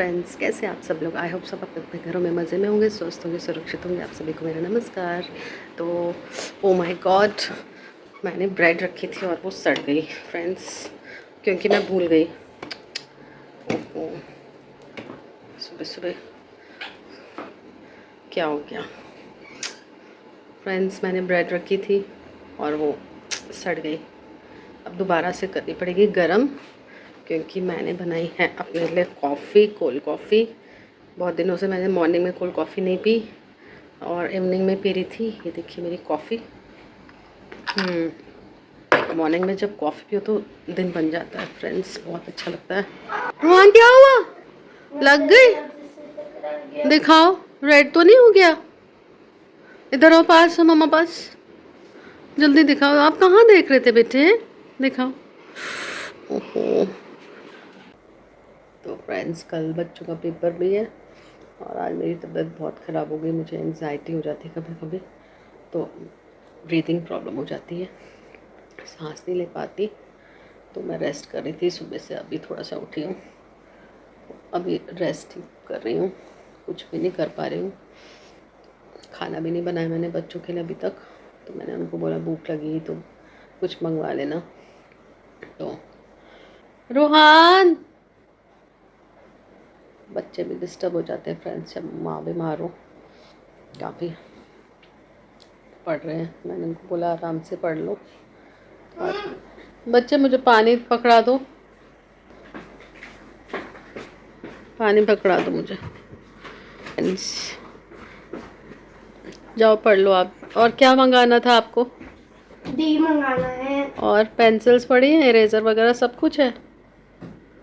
Friends, कैसे आप सब लोग। आई होप सब अपने अपने घरों में मज़े में होंगे, स्वस्थ होंगे, सुरक्षित होंगे। आप सभी को मेरा नमस्कार। तो ओ माय गॉड, मैंने ब्रेड रखी थी और वो सड़ गई फ्रेंड्स, क्योंकि मैं भूल गई। ओहो, सुबह सुबह क्या हो गया फ्रेंड्स। मैंने ब्रेड रखी थी और वो सड़ गई। अब दोबारा से करनी पड़ेगी गरम, क्योंकि मैंने बनाई है अपने लिए कॉफ़ी, कोल्ड कॉफ़ी। बहुत दिनों से मैंने मॉर्निंग में कोल्ड कॉफ़ी नहीं पी और इवनिंग में पी रही थी। ये देखिए मेरी कॉफ़ी। मॉर्निंग में जब कॉफ़ी पियो तो दिन बन जाता है फ्रेंड्स, बहुत अच्छा लगता है। रोहन क्या हुआ, लग गई? दिखाओ, रेड तो नहीं हो गया? इधर आओ पास, मम्मा पास, जल्दी दिखाओ। आप कहाँ देख रहे थे बेटे, दिखाओ। ओहो, तो फ्रेंड्स कल बच्चों का पेपर भी है और आज मेरी तबीयत बहुत ख़राब हो गई। मुझे एंग्जाइटी हो जाती है कभी कभी, तो ब्रीदिंग प्रॉब्लम हो जाती है, सांस नहीं ले पाती। तो मैं रेस्ट कर रही थी सुबह से, अभी थोड़ा सा उठी हूँ, अभी रेस्ट कर रही हूँ, कुछ भी नहीं कर पा रही हूँ। खाना भी नहीं बनाया मैंने बच्चों के लिए अभी तक, तो मैंने उनको बोला भूख लगी तो कुछ मंगवा लेना। तो रोहान, बच्चे भी डिस्टर्ब हो जाते हैं फ्रेंड्स जब माँ बीमार हो। काफ़ी पढ़ रहे हैं, मैंने उनको बोला आराम से पढ़ लो। और बच्चे मुझे पानी पकड़ा दो, पानी पकड़ा दो मुझे। फ्रेंड्स जाओ पढ़ लो आप। और क्या मंगाना था आपको? डी मंगाना है। और पेंसिल्स पड़ी हैं, इरेजर वगैरह सब कुछ है?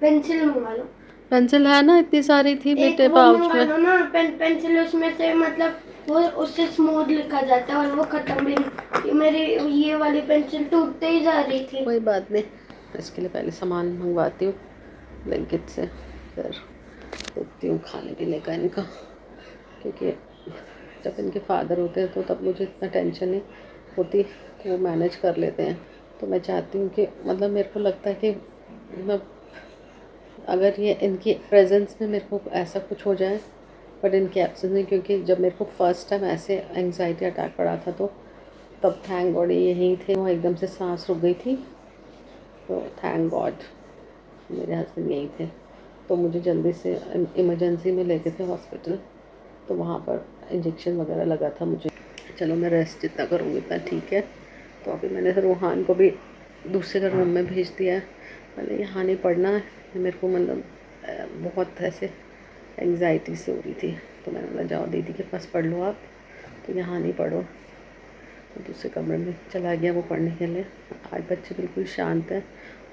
पेंसिल मंगा लो। पेंसिल है ना, इतनी सारी थी एक बेटे वो पाउच मंगा में। लो ना, पेंसिल उसमें से मतलब वो उससे स्मूथ लिखा जाता है और वो खत्म भी नहीं। मेरी ये वाली पेंसिल टूटते ही जा रही थी। कोई बात नहीं, इसके लिए पहले सामान मंगवाती हूँ ब्लैंकेट से, फिर देखती हूँ खाने पीने का इनका, क्योंकि जब इनके फादर होते हैं तो तब मुझे इतना टेंशन नहीं होती, तो वो मैनेज कर लेते हैं। तो मैं चाहती हूँ कि मतलब मेरे को लगता है कि मतलब अगर ये इनकी प्रेजेंस में मेरे को ऐसा कुछ हो जाए, बट इनके एब्सेंस में, क्योंकि जब मेरे को फर्स्ट टाइम ऐसे एंग्जाइटी अटैक पड़ा था तो तब थैंक गॉड ये यहीं थे, वहाँ एकदम से सांस रुक गई थी। तो थैंक गॉड मेरे हस्बैंड यहीं थे, तो मुझे जल्दी से इमरजेंसी में लेके थे हॉस्पिटल, तो वहाँ पर इंजेक्शन वगैरह लगा था मुझे। चलो मैं रेस्ट जितना करूँगी इतना ठीक है। तो अभी मैंने रोहान को भी दूसरे रूम में भेज दिया है, मैंने यहाँ नहीं पढ़ना है। मेरे को मतलब बहुत ऐसे एंग्जाइटी से हो रही थी, तो मैंने बोला जाओ दीदी के पास पढ़ लो आप, तो यहाँ नहीं पढ़ो। तो दूसरे कमरे में चला गया वो पढ़ने के लिए। आज बच्चे बिल्कुल शांत हैं,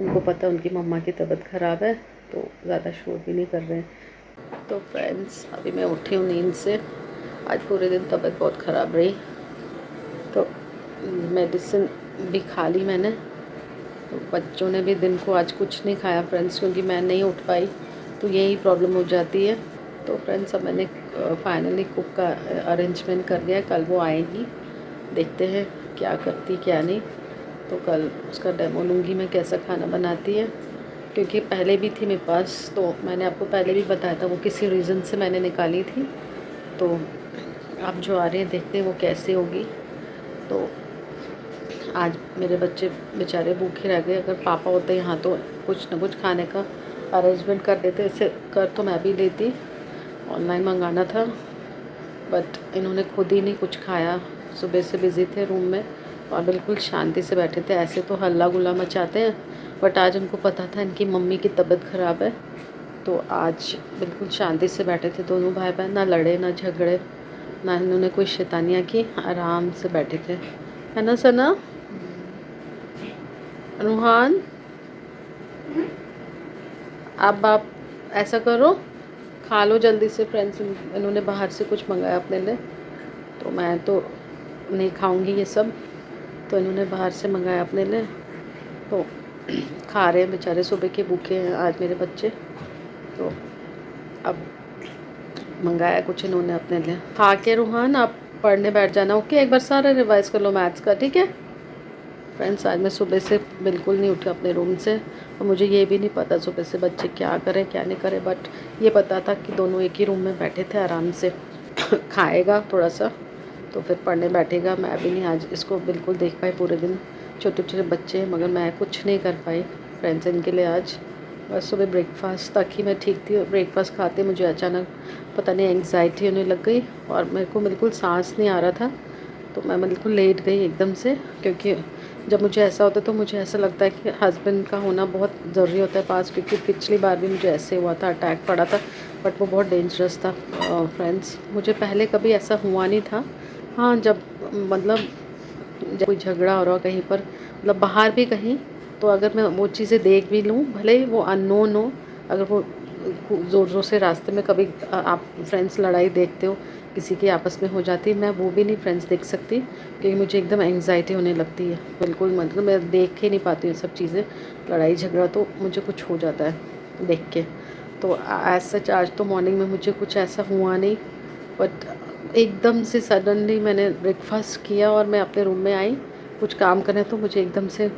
उनको पता है उनकी मम्मा की तबीयत ख़राब है, तो ज़्यादा शोर भी नहीं कर रहे हैं। तो फ्रेंड्स अभी मैं उठी हूँ नींद से, आज पूरे दिन तबीयत बहुत ख़राब रही, तो मेडिसिन भी खा ली मैंने। तो बच्चों ने भी दिन को आज कुछ नहीं खाया फ्रेंड्स, क्योंकि मैं नहीं उठ पाई, तो यही प्रॉब्लम हो जाती है। तो फ्रेंड्स अब मैंने फाइनली कुक का अरेंजमेंट कर दिया है, कल वो आएगी, देखते हैं क्या करती क्या नहीं। तो कल उसका डेमो लूँगी मैं कैसा खाना बनाती है, क्योंकि पहले भी थी मेरे पास, तो मैंने आपको पहले भी बताया था वो किसी रीज़न से मैंने निकाली थी। तो अब जो आ रहे हैं देखते हैं वो कैसे होगी। तो आज मेरे बच्चे बेचारे भूखे रह गए, अगर पापा होते यहाँ तो कुछ ना कुछ खाने का अरेंजमेंट कर देते। इसे कर तो मैं भी लेती, ऑनलाइन मंगाना था, बट इन्होंने खुद ही नहीं कुछ खाया। सुबह से बिज़ी थे रूम में और बिल्कुल शांति से बैठे थे, ऐसे तो हल्ला गुल्ला मचाते हैं, बट आज उनको पता था इनकी मम्मी की तबीयत ख़राब है, तो आज बिल्कुल शांति से बैठे थे दोनों भाई बहन, ना लड़े ना झगड़े, ना इन्होंने कोई शैतानियाँ की, आराम से बैठे थे। है ना सना? रूहान अब आप ऐसा करो, खा लो जल्दी से फ्रेंड्स। इन्होंने बाहर से कुछ मंगाया अपने लिए, तो मैं तो नहीं खाऊंगी ये सब, तो इन्होंने बाहर से मंगाया अपने लिए, तो खा रहे हैं बेचारे, सुबह के भूखे हैं आज मेरे बच्चे। तो अब मंगाया कुछ इन्होंने अपने लिए, खा के रूहान आप पढ़ने बैठ जाना। ओके, एक बार सारा रिवाइज कर लो मैथ्स का, ठीक है? फ्रेंड्स आज मैं सुबह से बिल्कुल नहीं उठी अपने रूम से, और मुझे ये भी नहीं पता सुबह से बच्चे क्या करें क्या नहीं करें, बट ये पता था कि दोनों एक ही रूम में बैठे थे आराम से। खाएगा थोड़ा सा तो फिर पढ़ने बैठेगा। मैं भी नहीं आज इसको बिल्कुल देख पाई पूरे दिन, छोटे छोटे बच्चे हैं, मगर मैं कुछ नहीं कर पाई फ्रेंड्स इनके लिए आज। बस सुबह ब्रेकफास्ट तक ही मैं ठीक थी, और ब्रेकफास्ट खाते मुझे अचानक पता नहीं एंग्जाइटी होने लग गई, और मेरे को बिल्कुल सांस नहीं आ रहा था, तो मैं बिल्कुल लेट गई एकदम से। क्योंकि जब मुझे ऐसा होता है तो मुझे ऐसा लगता है कि हस्बैंड का होना बहुत ज़रूरी होता है पास, क्योंकि पिछली बार भी मुझे ऐसे हुआ था, अटैक पड़ा था, बट वो बहुत डेंजरस था। फ्रेंड्स मुझे पहले कभी ऐसा हुआ नहीं था। हाँ, मतलब जब कोई झगड़ा हो रहा हो कहीं पर, मतलब बाहर भी कहीं, तो अगर मैं वो चीज़ें देख भी लूँ, भले ही वो अननोन हो, अगर वो ज़ोर ज़ोर से रास्ते में कभी आप फ्रेंड्स लड़ाई देखते हो किसी की आपस में हो जाती है, मैं वो भी नहीं फ्रेंड्स देख सकती, क्योंकि मुझे एकदम एंग्जाइटी होने लगती है बिल्कुल। मतलब मैं देख ही नहीं पाती हूँ सब चीज़ें, लड़ाई झगड़ा तो मुझे कुछ हो जाता है देख के। तो एज सच आज तो मॉर्निंग में मुझे कुछ ऐसा हुआ नहीं, बट एकदम से सडनली मैंने ब्रेकफास्ट किया और मैं अपने रूम में आई कुछ काम करने, तो मुझे एकदम से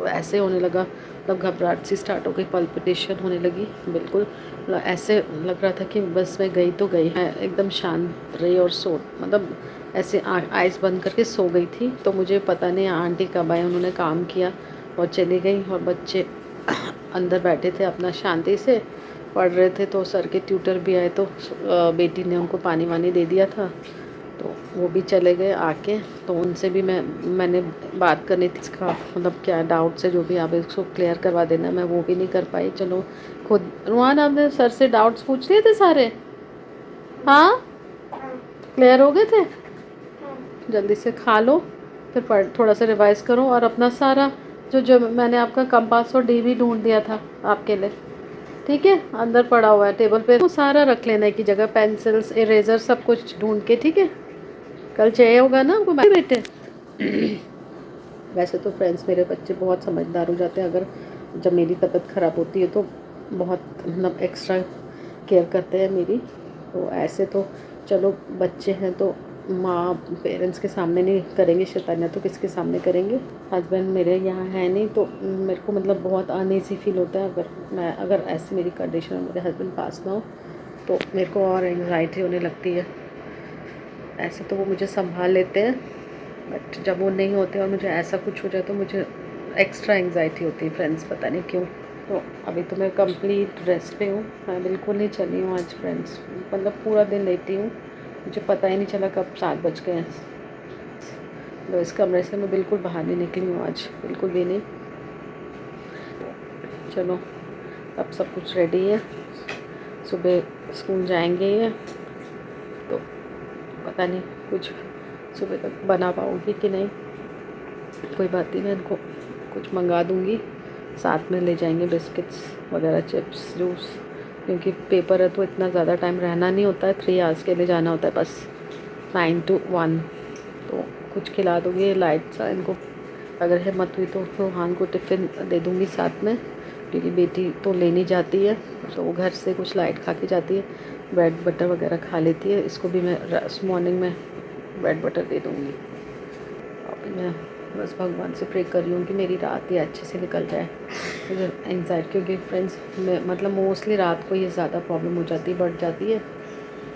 ऐसे होने लगा, मतलब घबराहट सी स्टार्ट हो गई, पल्पिटेशन होने लगी बिल्कुल। ऐसे लग रहा था कि बस मैं गई तो गई है। एकदम शांत रही और मतलब ऐसे आइज़ बंद करके सो गई थी। तो मुझे पता नहीं आंटी कब आए, उन्होंने काम किया और चली गई, और बच्चे अंदर बैठे थे अपना शांति से पढ़ रहे थे। तो सर के ट्यूटर भी आए, तो बेटी ने उनको पानी वानी दे दिया था, तो वो भी चले गए आके। तो उनसे भी मैंने बात करनी थी, इसका मतलब क्या डाउट्स है जो भी आप इसको क्लियर करवा देना, मैं वो भी नहीं कर पाई। चलो खुद रुहान आपने सर से डाउट्स पूछ लिए थे सारे? हाँ, क्लियर हो गए थे? जल्दी से खा लो, फिर पढ़, थोड़ा सा रिवाइज़ करो, और अपना सारा जो मैंने आपका कंपास और डी भी ढूंढ दिया था आपके लिए, ठीक है, अंदर पड़ा हुआ है टेबल पे, वो सारा रख लेना एक ही जगह, पेंसिल्स इरेज़र सब कुछ ढूंढ के, ठीक है। कल चाहिए होगा ना आपको बेटे? वैसे तो फ्रेंड्स मेरे बच्चे बहुत समझदार हो जाते हैं, अगर जब मेरी तबीयत ख़राब होती है तो बहुत मतलब एक्स्ट्रा केयर करते हैं मेरी। तो ऐसे तो चलो बच्चे हैं तो माँ पेरेंट्स के सामने नहीं करेंगे शैतानियाँ, तो किसके सामने करेंगे। हस्बैंड मेरे यहाँ है नहीं, तो मेरे को मतलब बहुत अनईज़ी फील होता है अगर ऐसी मेरी कंडीशन में मेरे हस्बैंड पास ना हो, तो मेरे को और एंग्जाइटी होने लगती है। ऐसे तो वो मुझे संभाल लेते हैं, बट जब वो नहीं होते और मुझे ऐसा कुछ हो जाए तो मुझे एक्स्ट्रा एंग्जाइटी होती है फ्रेंड्स, पता नहीं क्यों। तो अभी तो मैं कंप्लीट रेस्ट पे हूँ, मैं बिल्कुल नहीं चली हूँ आज फ्रेंड्स, मतलब पूरा दिन लेटी हूँ, मुझे पता ही नहीं चला कब 7 बज गए हैं। तो इस कमरे से मैं बिल्कुल बाहर नहीं निकली हूँ आज, बिल्कुल भी नहीं। चलो अब सब कुछ रेडी है, सुबह स्कूल जाएंगे ये, तो पता नहीं कुछ सुबह तक बना पाऊँगी कि नहीं। कोई बात नहीं, मैं इनको कुछ मंगा दूँगी, साथ में ले जाएंगे बिस्किट्स वगैरह, चिप्स, जूस, क्योंकि पेपर है तो इतना ज़्यादा टाइम रहना नहीं होता है, 3 आवर्स के लिए जाना होता है बस, 9 to 1। तो कुछ खिला दूँगी लाइट सा इनको, अगर हिम्मत हुई तो रोहान को टिफ़िन दे दूँगी साथ में, क्योंकि बेटी तो लेनी जाती है, तो वो घर से कुछ लाइट खा के जाती है, ब्रेड बटर वगैरह खा लेती है। इसको भी मैं मॉर्निंग में ब्रेड बटर दे दूँगी। अभी मैं बस भगवान से प्रे कर रही हूँ कि मेरी रात ये अच्छे से निकल जाए। मुझे एंग्जाइटी, क्योंकि फ्रेंड्स मतलब मोस्टली रात को ये ज़्यादा प्रॉब्लम हो जाती है, बढ़ जाती है,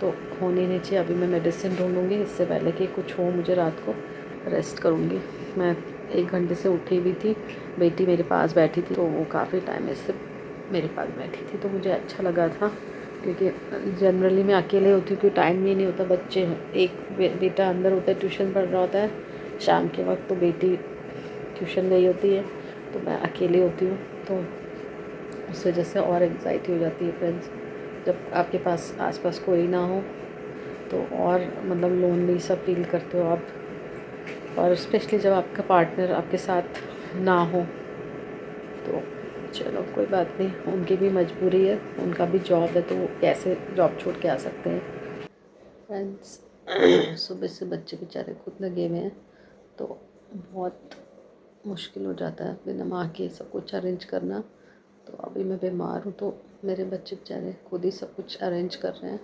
तो होनी नहीं चाहिए। अभी मैं मेडिसिन ढूंढूंगी, इससे पहले कि कुछ हो मुझे रात को रेस्ट करूँगी। मैं 1 घंटे से उठी भी थी, बेटी मेरे पास बैठी थी, तो वो काफ़ी टाइम से मेरे पास बैठी थी, तो मुझे अच्छा लगा था, क्योंकि जनरली मैं अकेले होती हूँ, क्योंकि टाइम ही नहीं होता, बच्चे हैं, एक बेटा अंदर होता है ट्यूशन पढ़ रहा होता है शाम के वक्त, तो बेटी ट्यूशन गई होती है, तो मैं अकेली होती हूँ, तो उस वजह से और एंग्जाइटी हो जाती है फ्रेंड्स। जब आपके पास आसपास कोई ना हो तो और मतलब लोनली सा फील करते हो आप, और स्पेशली जब आपका पार्टनर आपके साथ ना हो। तो चलो कोई बात नहीं, उनकी भी मजबूरी है, उनका भी जॉब है, तो वो कैसे जॉब छोड़ के आ सकते हैं फ्रेंड्स। सुबह से बच्चे बेचारे खुद लगे हुए हैं, तो बहुत मुश्किल हो जाता है बिना माँ के सब कुछ अरेंज करना। तो अभी मैं बीमार हूँ, तो मेरे बच्चे बेचारे खुद ही सब कुछ अरेंज कर रहे हैं,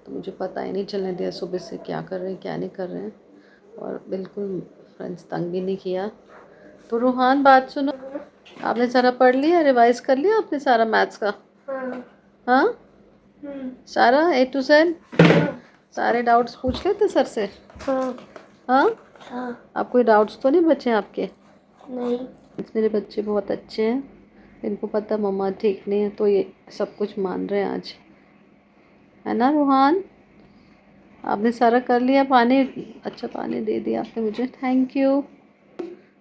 तो मुझे पता ही नहीं चलने दिया सुबह से क्या कर रहे हैं क्या नहीं कर रहे हैं। और बिल्कुल फ्रेंड्स तंग भी नहीं किया, तो रूहान बात सुनो, आपने सारा पढ़ लिया, रिवाइज कर लिया आपने सारा मैथ्स का? हाँ। हाँ, सारा A to Z हाँ। सारे डाउट्स पूछ लेते सर से? हाँ। हाँ, हाँ। आप कोई डाउट्स तो नहीं बचे आपके? नहीं। मेरे बच्चे बहुत अच्छे हैं, इनको पता मम्मा ठीक नहीं है तो ये सब कुछ मान रहे हैं आज, है ना रूहान? आपने सारा कर लिया? पानी, अच्छा पानी दे दिया आपने मुझे, थैंक यू।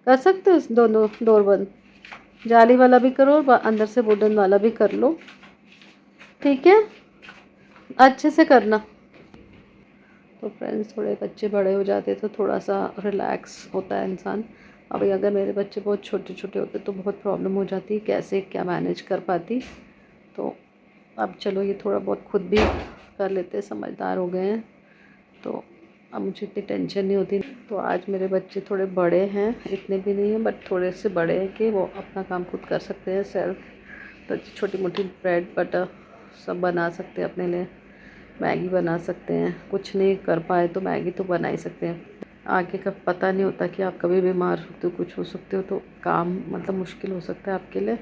कर सकते हो दोनों डोर बंद, जाली वाला भी करो और अंदर से वुडन वाला भी कर लो, ठीक है? अच्छे से करना। तो फ्रेंड्स, थोड़े बच्चे बड़े हो जाते तो थोड़ा सा रिलैक्स होता है इंसान। अभी अगर मेरे बच्चे बहुत छोटे छोटे होते तो बहुत प्रॉब्लम हो जाती, कैसे क्या मैनेज कर पाती। तो अब चलो ये थोड़ा बहुत खुद भी कर लेते, समझदार हो गए हैं तो अब मुझे इतनी टेंशन नहीं होती। तो आज मेरे बच्चे थोड़े बड़े हैं, इतने भी नहीं हैं बट थोड़े से बड़े हैं कि वो अपना काम खुद कर सकते हैं सेल्फ। तो छोटी मोटी ब्रेड बटर सब बना सकते हैं अपने लिए, मैगी बना सकते हैं, कुछ नहीं कर पाए तो मैगी तो बना ही सकते हैं। आगे का पता नहीं होता कि आप कभी बीमार सकते हो, कुछ हो सकते हो, तो काम मतलब मुश्किल हो सकता है आपके लिए।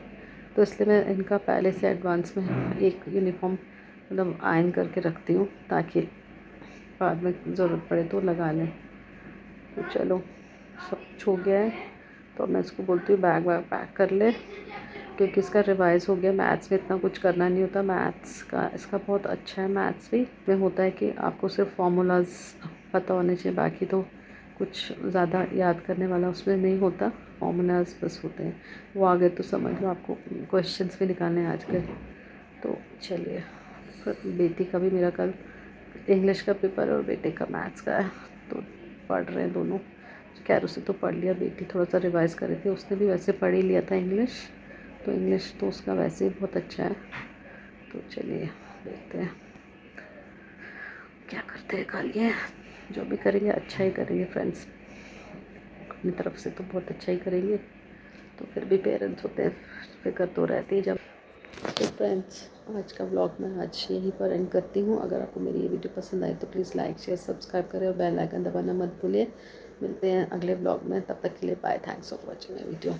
तो इसलिए मैं इनका पहले से एडवांस में एक यूनिफॉर्म मतलब आयरन करके रखती हूँ ताकि बाद में ज़रूरत पड़े तो लगा लें। तो चलो सब कुछ हो गया है, तो मैं इसको बोलती हूँ बैग वैग पैक कर ले, क्योंकि इसका रिवाइज़ हो गया। मैथ्स में इतना कुछ करना नहीं होता, मैथ्स का इसका बहुत अच्छा है। मैथ्स भी में होता है कि आपको सिर्फ फार्मूलाज पता होने चाहिए, बाकी तो कुछ ज़्यादा याद करने वाला उसमें नहीं होता, फार्मूलाज बस होते हैं। वो आ गए तो समझ लो, आपको क्वेश्चंस भी निकालने आज के। तो चलिए, फिर बेटी का भी मेरा कल इंग्लिश का पेपर और बेटे का मैथ्स का है, तो पढ़ रहे हैं दोनों। कैरो से तो पढ़ लिया, बेटी थोड़ा सा रिवाइज़ कर रही थी, उसने भी वैसे पढ़ ही लिया था इंग्लिश, तो इंग्लिश तो उसका वैसे ही बहुत अच्छा है। तो चलिए देखते हैं क्या करते हैं कल, ये जो भी करेंगे अच्छा ही करेंगे फ्रेंड्स, अपनी तरफ से तो बहुत अच्छा ही करेंगे। तो फिर भी पेरेंट्स होते हैं, फिक्र तो रहती है जब। तो फ्रेंड्स, आज का व्लॉग मैं आज यहीं पर एंड करती हूँ। अगर आपको मेरी ये वीडियो पसंद आई तो प्लीज़ लाइक शेयर सब्सक्राइब करें और बेल आइकन दबाना मत भूलिए। मिलते हैं अगले व्लॉग में, तब तक के लिए bye, thanks for watching my video.